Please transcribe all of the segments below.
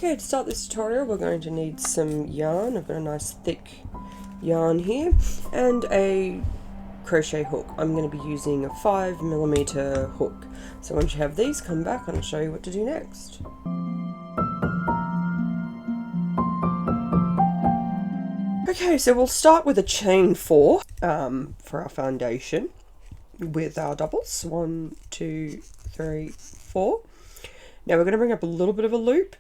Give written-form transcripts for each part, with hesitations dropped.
Okay, to start this tutorial we're going to need some yarn. I've got a nice thick yarn here and a crochet hook. I'm going to be using a 5mm hook. So once you have these, come back and I'll show you what to do next. Okay, so we'll start with a chain 4 for our foundation with our doubles. 1, 2, 3, 4. Now we're going to bring up a little bit of a loop.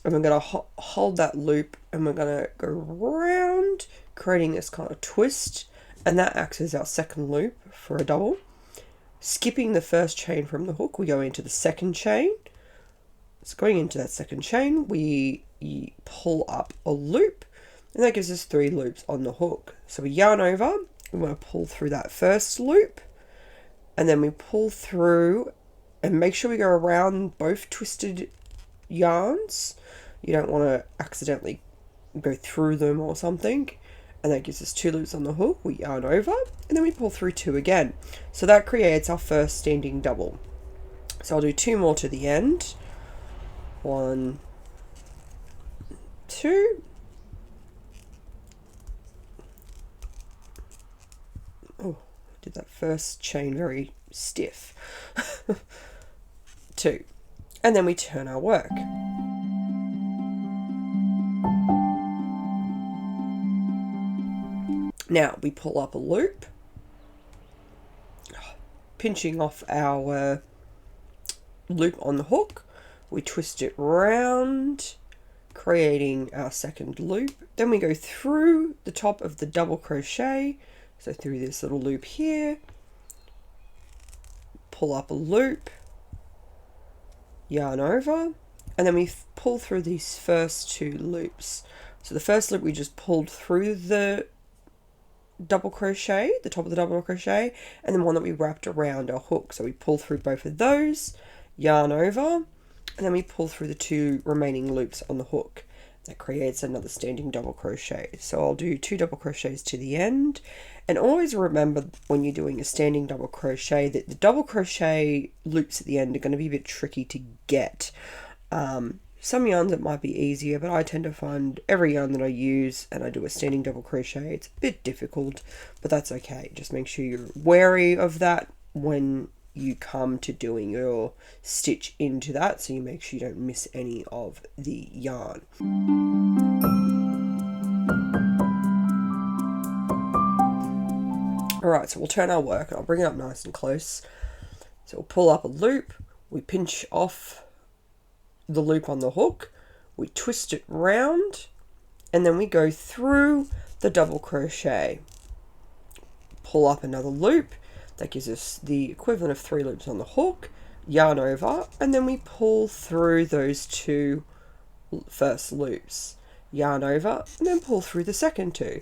And we're going to hold that loop and we're going to go round, creating this kind of twist, and that acts as our second loop for a double. Skipping the first chain from the hook, we go into the second chain. So going into that second chain, we pull up a loop, and that gives us 3 loops on the hook. So we yarn over, we want to pull through that first loop, and then we pull through and make sure we go around both twisted yarns. You don't want to accidentally go through them or something, and that gives us 2 loops on the hook. We yarn over and then we pull through 2 again, so that creates our first standing double. So I'll do 2 more to the end. 1, 2, oh, did that first chain very stiff. 2, and then we turn our work. Now we pull up a loop, pinching off our loop on the hook. We twist it round, creating our second loop. Then we go through the top of the double crochet, so through this little loop here, pull up a loop, yarn over, and then we pull through these first 2 loops. So the first loop we just pulled through the double crochet, the top of the double crochet, and then one that we wrapped around our hook. So we pull through both of those, yarn over, and then we pull through the 2 remaining loops on the hook. That creates another standing double crochet. So I'll do 2 double crochets to the end, and always remember when you're doing a standing double crochet that the double crochet loops at the end are going to be a bit tricky to get. Some yarns it might be easier, but I tend to find every yarn that I use and I do a standing double crochet, it's a bit difficult, but that's okay. Just make sure you're wary of that when you come to doing your stitch into that, so you make sure you don't miss any of the yarn. Alright, so we'll turn our work and I'll bring it up nice and close. So we'll pull up a loop, we pinch off the loop on the hook, we twist it round, and then we go through the double crochet, pull up another loop. That gives us the equivalent of 3 loops on the hook, yarn over, and then we pull through those 2 first loops, yarn over, and then pull through the second 2.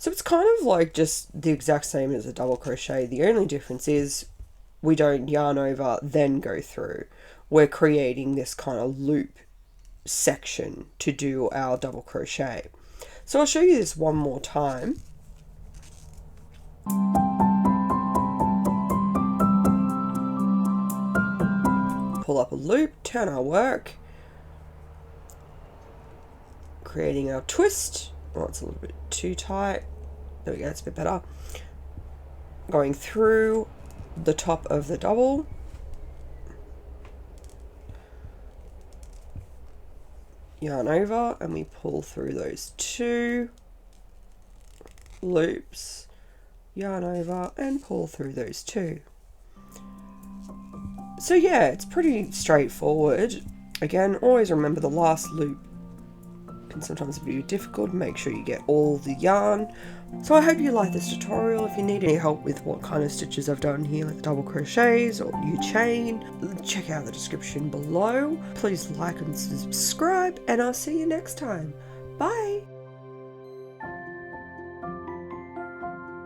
So it's kind of like just the exact same as a double crochet. The only difference is we don't yarn over then go through. We're creating this kind of loop section to do our double crochet. So I'll show you this one more time. Pull up a loop, turn our work, creating our twist. Oh, it's a little bit too tight. There we go, it's a bit better. Going through the top of the double, yarn over, and we pull through those 2 loops, yarn over, and pull through those 2. So yeah, it's pretty straightforward. Again, always remember the last loop can sometimes be difficult. Make sure you get all the yarn. So I hope you like this tutorial. If you need any help with what kind of stitches I've done here, like double crochets or new chain, check out the description below. Please like and subscribe, and I'll see you next time. Bye!